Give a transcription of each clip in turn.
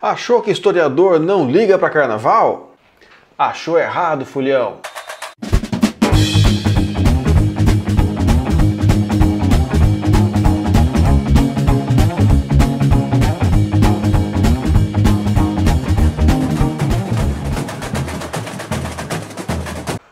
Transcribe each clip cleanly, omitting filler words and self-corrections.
Achou que historiador não liga para carnaval? Achou errado, fulhão!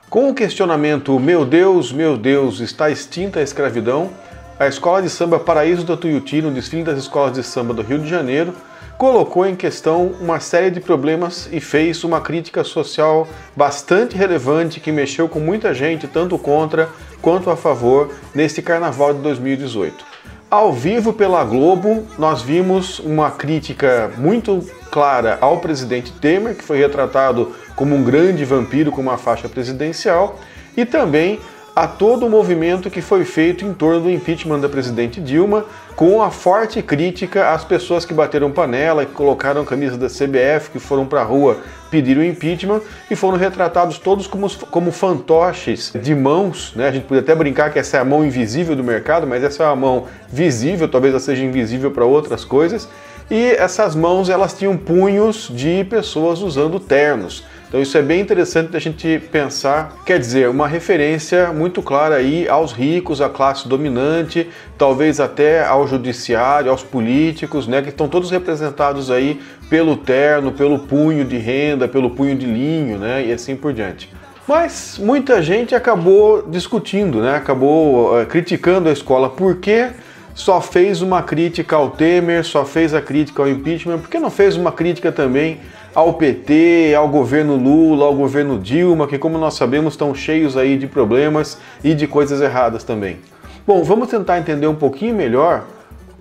Com o questionamento meu Deus, está extinta a escravidão?", a Escola de Samba Paraíso da Tuiuti, no desfile das escolas de samba do Rio de Janeiro, colocou em questão uma série de problemas e fez uma crítica social bastante relevante que mexeu com muita gente, tanto contra quanto a favor, neste Carnaval de 2018. Ao vivo pela Globo, nós vimos uma crítica muito clara ao presidente Temer, que foi retratado como um grande vampiro com uma faixa presidencial, e também a todo o movimento que foi feito em torno do impeachment da presidente Dilma, com a forte crítica às pessoas que bateram panela, que colocaram camisa da CBF, que foram para a rua pedir o impeachment e foram retratados todos como fantoches de mãos, né? A gente podia até brincar que essa é a mão invisível do mercado, mas essa é uma mão visível, talvez ela seja invisível para outras coisas. E essas mãos, elas tinham punhos de pessoas usando ternos. Então isso é bem interessante da gente pensar, quer dizer, uma referência muito clara aí aos ricos, à classe dominante, talvez até ao judiciário, aos políticos, né, que estão todos representados aí pelo terno, pelo punho de renda, pelo punho de linho, né, e assim por diante. Mas muita gente acabou discutindo, né, acabou criticando a escola. Por quê? Só fez uma crítica ao Temer, só fez a crítica ao impeachment, por que não fez uma crítica também ao PT, ao governo Lula, ao governo Dilma, que, como nós sabemos, estão cheios aí de problemas e de coisas erradas também? Bom, vamos tentar entender um pouquinho melhor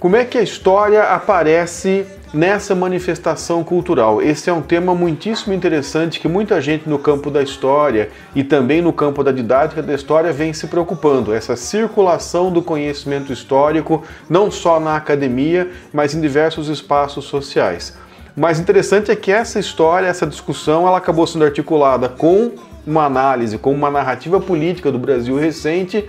como é que a história aparece nessa manifestação cultural. Esse é um tema muitíssimo interessante que muita gente no campo da história e também no campo da didática da história vem se preocupando. Essa circulação do conhecimento histórico, não só na academia, mas em diversos espaços sociais. O mais interessante é que essa história, essa discussão, ela acabou sendo articulada com uma análise, com uma narrativa política do Brasil recente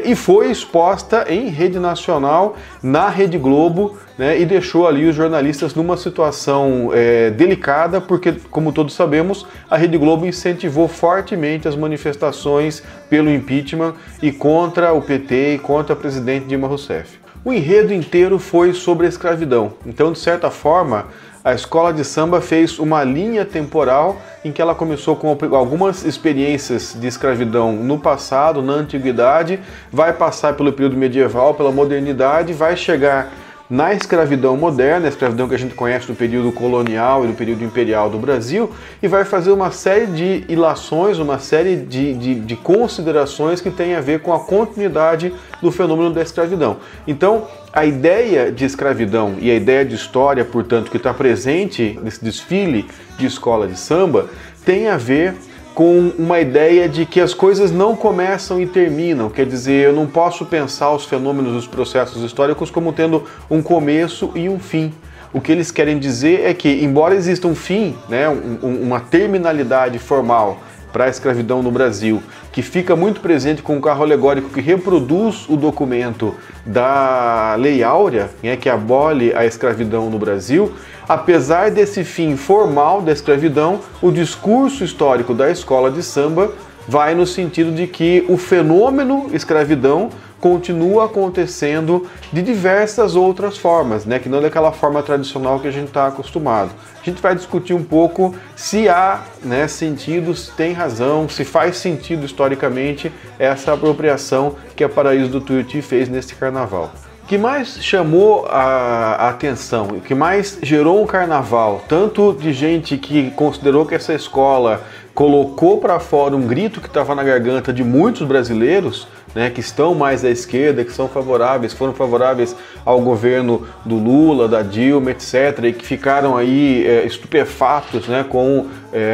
e foi exposta em rede nacional, na Rede Globo, né, e deixou ali os jornalistas numa situação delicada, porque, como todos sabemos, a Rede Globo incentivou fortemente as manifestações pelo impeachment e contra o PT e contra a presidente Dilma Rousseff. O enredo inteiro foi sobre a escravidão, então, de certa forma, a escola de samba fez uma linha temporal em que ela começou com algumas experiências de escravidão no passado, na antiguidade, vai passar pelo período medieval, pela modernidade, vai chegar na escravidão moderna, a escravidão que a gente conhece do período colonial e do período imperial do Brasil, e vai fazer uma série de ilações, uma série de considerações que tem a ver com a continuidade do fenômeno da escravidão. Então, a ideia de escravidão e a ideia de história, portanto, que está presente nesse desfile de escola de samba, tem a ver com uma ideia de que as coisas não começam e terminam, quer dizer, eu não posso pensar os fenômenos, os processos históricos como tendo um começo e um fim. O que eles querem dizer é que, embora exista um fim, né, uma terminalidade formal para a escravidão no Brasil, que fica muito presente com o carro alegórico que reproduz o documento da Lei Áurea, né, que abole a escravidão no Brasil, apesar desse fim formal da escravidão, o discurso histórico da escola de samba vai no sentido de que o fenômeno escravidão continua acontecendo de diversas outras formas, né, que não daquela forma tradicional que a gente está acostumado. A gente vai discutir um pouco se há, né, sentido, se tem razão, se faz sentido historicamente essa apropriação que a Paraíso do Tuiuti fez neste carnaval. O que mais chamou a atenção, o que mais gerou um carnaval, tanto de gente que considerou que essa escola colocou para fora um grito que estava na garganta de muitos brasileiros, né, que estão mais à esquerda, que são favoráveis, foram favoráveis ao governo do Lula, da Dilma, etc., e que ficaram aí estupefatos, né, com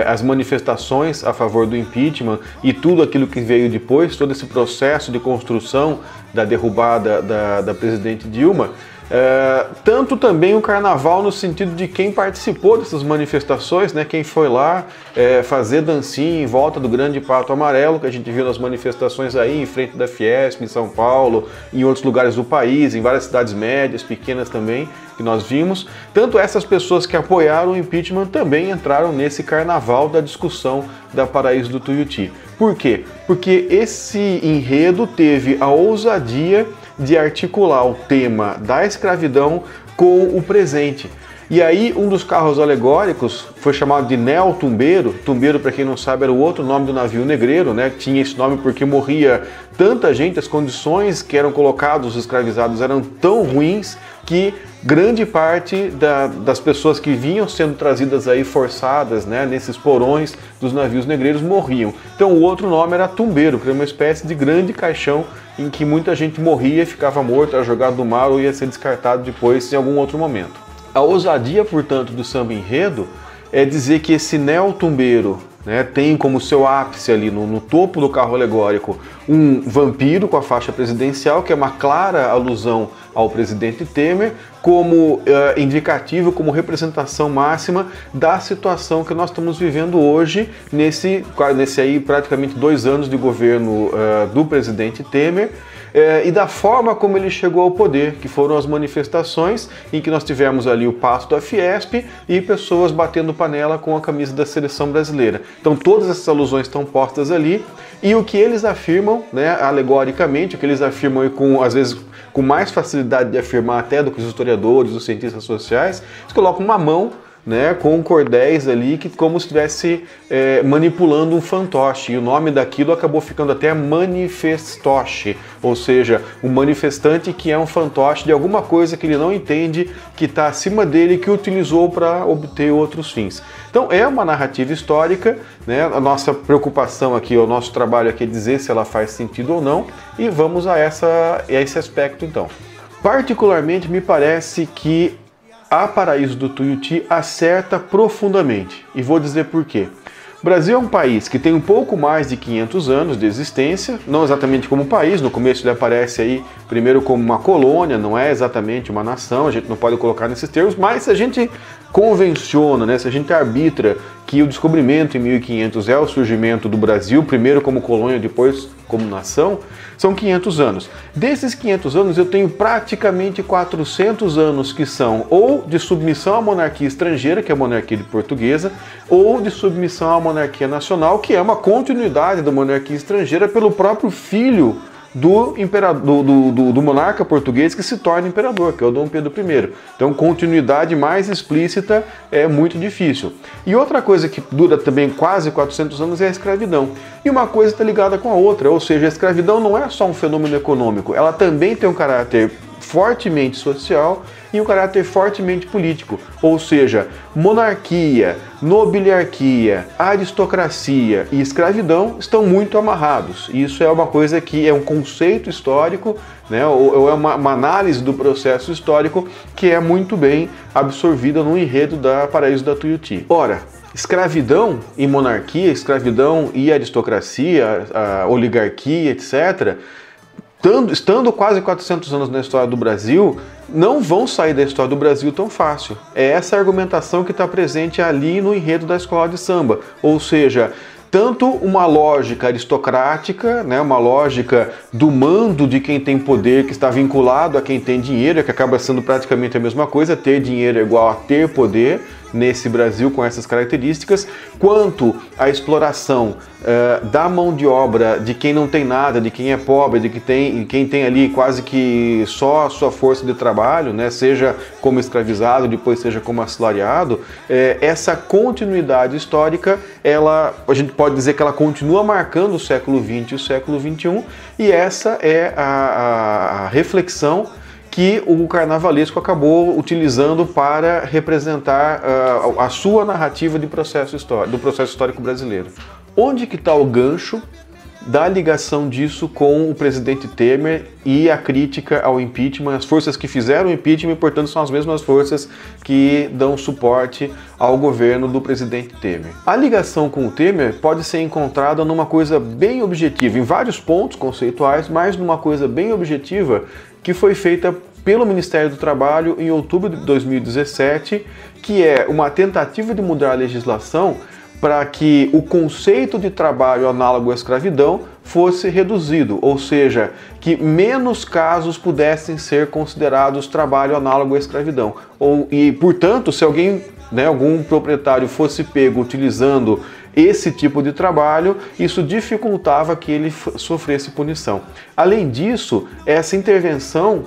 as manifestações a favor do impeachment e tudo aquilo que veio depois, todo esse processo de construção da derrubada da presidente Dilma. Tanto também o carnaval no sentido de quem participou dessas manifestações, né, quem foi lá fazer dancinha em volta do grande pato amarelo, que a gente viu nas manifestações aí em frente da Fiesp, em São Paulo, em outros lugares do país, em várias cidades médias, pequenas também, que nós vimos, tanto essas pessoas que apoiaram o impeachment também entraram nesse carnaval da discussão da Paraíso do Tuiuti. Por quê? Porque esse enredo teve a ousadia de articular o tema da escravidão com o presente. E aí um dos carros alegóricos foi chamado de Neo Tumbeiro. Tumbeiro, para quem não sabe, era o outro nome do navio negreiro, né? Tinha esse nome porque morria tanta gente, as condições que eram colocados os escravizados eram tão ruins que grande parte das pessoas que vinham sendo trazidas aí forçadas, né, nesses porões dos navios negreiros morriam. Então o outro nome era Tumbeiro, que era uma espécie de grande caixão em que muita gente morria, ficava morto, era jogado no mar ou ia ser descartado depois em algum outro momento. A ousadia, portanto, do samba enredo é dizer que esse Neo Tumbeiro, né, tem como seu ápice ali no topo do carro alegórico um vampiro com a faixa presidencial, que é uma clara alusão ao presidente Temer, como indicativo, como representação máxima da situação que nós estamos vivendo hoje, nesse aí praticamente 2 anos de governo do presidente Temer, e da forma como ele chegou ao poder, que foram as manifestações em que nós tivemos ali o passo da Fiesp e pessoas batendo panela com a camisa da seleção brasileira. Então todas essas alusões estão postas ali, e o que eles afirmam, né, alegoricamente, o que eles afirmam e às vezes com mais facilidade de afirmar até do que os historiadores, os cientistas sociais, eles colocam uma mão, né, com cordéis ali, que como se estivesse manipulando um fantoche, e o nome daquilo acabou ficando até manifestoche, ou seja, um manifestante que é um fantoche de alguma coisa que ele não entende, que está acima dele, que utilizou para obter outros fins. Então é uma narrativa histórica, né? A nossa preocupação aqui, o nosso trabalho aqui é dizer se ela faz sentido ou não, e vamos a esse aspecto então. Particularmente me parece que a Paraíso do Tuiuti acerta profundamente, e vou dizer por quê. O Brasil é um país que tem um pouco mais de 500 anos de existência, não exatamente como país, no começo ele aparece aí primeiro como uma colônia, não é exatamente uma nação, a gente não pode colocar nesses termos, mas se a gente convenciona, né, se a gente arbitra que o descobrimento em 1500 é o surgimento do Brasil, primeiro como colônia, depois como nação, são 500 anos. Desses 500 anos eu tenho praticamente 400 anos que são ou de submissão à monarquia estrangeira, que é a monarquia portuguesa, ou de submissão à monarquia nacional, que é uma continuidade da monarquia estrangeira pelo próprio filho do monarca português que se torna imperador, que é o Dom Pedro I. Então, continuidade mais explícita é muito difícil. E outra coisa que dura também quase 400 anos é a escravidão. E uma coisa está ligada com a outra, ou seja, a escravidão não é só um fenômeno econômico, ela também tem um caráter fortemente social e um caráter fortemente político, ou seja, monarquia, nobiliarquia, aristocracia e escravidão estão muito amarrados. Isso é uma coisa que é um conceito histórico, né, ou é uma análise do processo histórico que é muito bem absorvida no enredo da Paraíso da Tuiuti. Ora, escravidão e monarquia, escravidão e aristocracia, a oligarquia, etc., estando quase 400 anos na história do Brasil, não vão sair da história do Brasil tão fácil. É essa argumentação que está presente ali no enredo da escola de samba. Ou seja, tanto uma lógica aristocrática, né, uma lógica do mando de quem tem poder, que está vinculado a quem tem dinheiro, que acaba sendo praticamente a mesma coisa, ter dinheiro é igual a ter poder nesse Brasil com essas características, quanto a exploração da mão de obra de quem não tem nada, de quem é pobre, de quem tem ali quase que só a sua força de trabalho, né, seja como escravizado, depois seja como assalariado, essa continuidade histórica, a gente pode dizer que ela continua marcando o século XX e o século XXI, e essa é a reflexão que o carnavalesco acabou utilizando para representar a sua narrativa do processo histórico brasileiro. Onde que está o gancho da ligação disso com o presidente Temer e a crítica ao impeachment, as forças que fizeram o impeachment, portanto, são as mesmas forças que dão suporte ao governo do presidente Temer. A ligação com o Temer pode ser encontrada numa coisa bem objetiva, em vários pontos conceituais, mas numa coisa bem objetiva que foi feita pelo Ministério do Trabalho em outubro de 2017, que é uma tentativa de mudar a legislação para que o conceito de trabalho análogo à escravidão fosse reduzido, ou seja, que menos casos pudessem ser considerados trabalho análogo à escravidão. Portanto, se alguém, algum proprietário fosse pego utilizando esse tipo de trabalho, isso dificultava que ele sofresse punição. Além disso, essa intervenção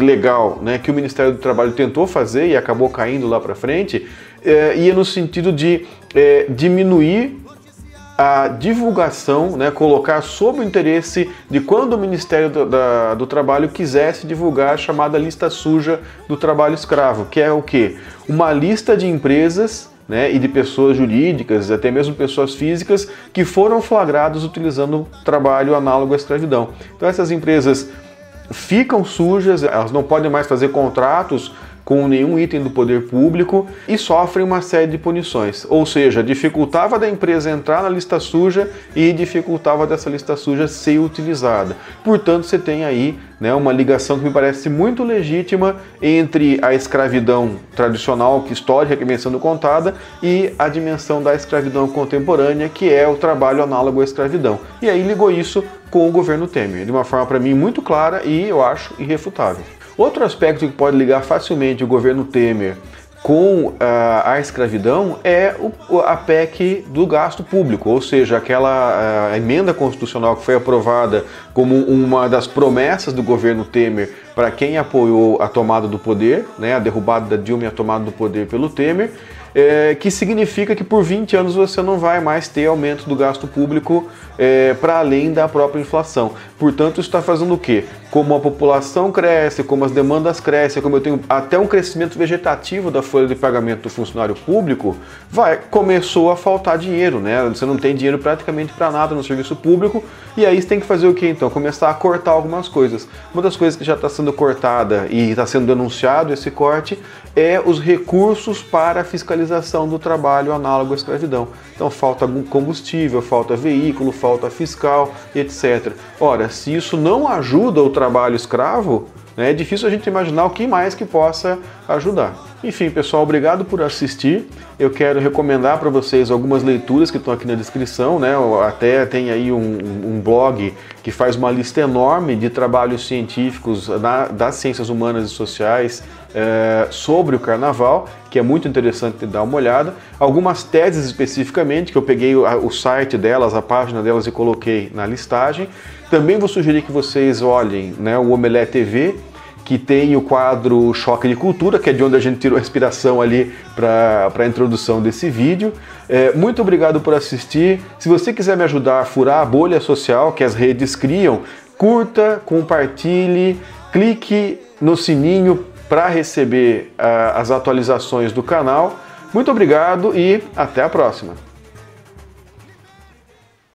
legal, que o Ministério do Trabalho tentou fazer e acabou caindo lá para frente, ia no sentido de diminuir a divulgação, colocar sob o interesse de quando o Ministério do Trabalho quisesse divulgar a chamada lista suja do trabalho escravo, que é o quê? Uma lista de empresas e de pessoas jurídicas, até mesmo pessoas físicas, que foram flagrados utilizando trabalho análogo à escravidão. Então essas empresas ficam sujas, elas não podem mais fazer contratos com nenhum item do poder público e sofrem uma série de punições. Ou seja, dificultava da empresa entrar na lista suja e dificultava dessa lista suja ser utilizada. Portanto, você tem aí uma ligação que me parece muito legítima entre a escravidão tradicional, histórica, que vem sendo contada, e a dimensão da escravidão contemporânea, que é o trabalho análogo à escravidão. E aí ligou isso com o governo Temer, de uma forma, para mim, muito clara e, eu acho, irrefutável. Outro aspecto que pode ligar facilmente o governo Temer com a escravidão é a PEC do gasto público, ou seja, aquela emenda constitucional que foi aprovada como uma das promessas do governo Temer para quem apoiou a tomada do poder, a derrubada da Dilma e a tomada do poder pelo Temer, que significa que por 20 anos você não vai mais ter aumento do gasto público para além da própria inflação. Portanto, isso está fazendo o quê? Como a população cresce, como as demandas crescem, como eu tenho até um crescimento vegetativo da folha de pagamento do funcionário público, começou a faltar dinheiro, Você não tem dinheiro praticamente para nada no serviço público, e aí você tem que fazer o quê então? Começar a cortar algumas coisas. Uma das coisas que já está sendo cortada e está sendo denunciado esse corte é os recursos para a fiscalização do trabalho análogo à escravidão. Então falta combustível, falta veículo, falta fiscal, etc. Ora, se isso não ajuda o trabalho escravo, é difícil a gente imaginar o que mais que possa ajudar. Enfim, pessoal, obrigado por assistir. Eu quero recomendar para vocês algumas leituras que estão aqui na descrição, Até tem aí um blog que faz uma lista enorme de trabalhos científicos das ciências humanas e sociais sobre o Carnaval, que é muito interessante de dar uma olhada. Algumas teses especificamente, que eu peguei o site delas, a página delas e coloquei na listagem. Também vou sugerir que vocês olhem o Omelete TV, que tem o quadro Choque de Cultura, que é de onde a gente tirou a inspiração ali para a introdução desse vídeo. Muito obrigado por assistir. Se você quiser me ajudar a furar a bolha social que as redes criam, curta, compartilhe, clique no sininho para receber as atualizações do canal. Muito obrigado e até a próxima!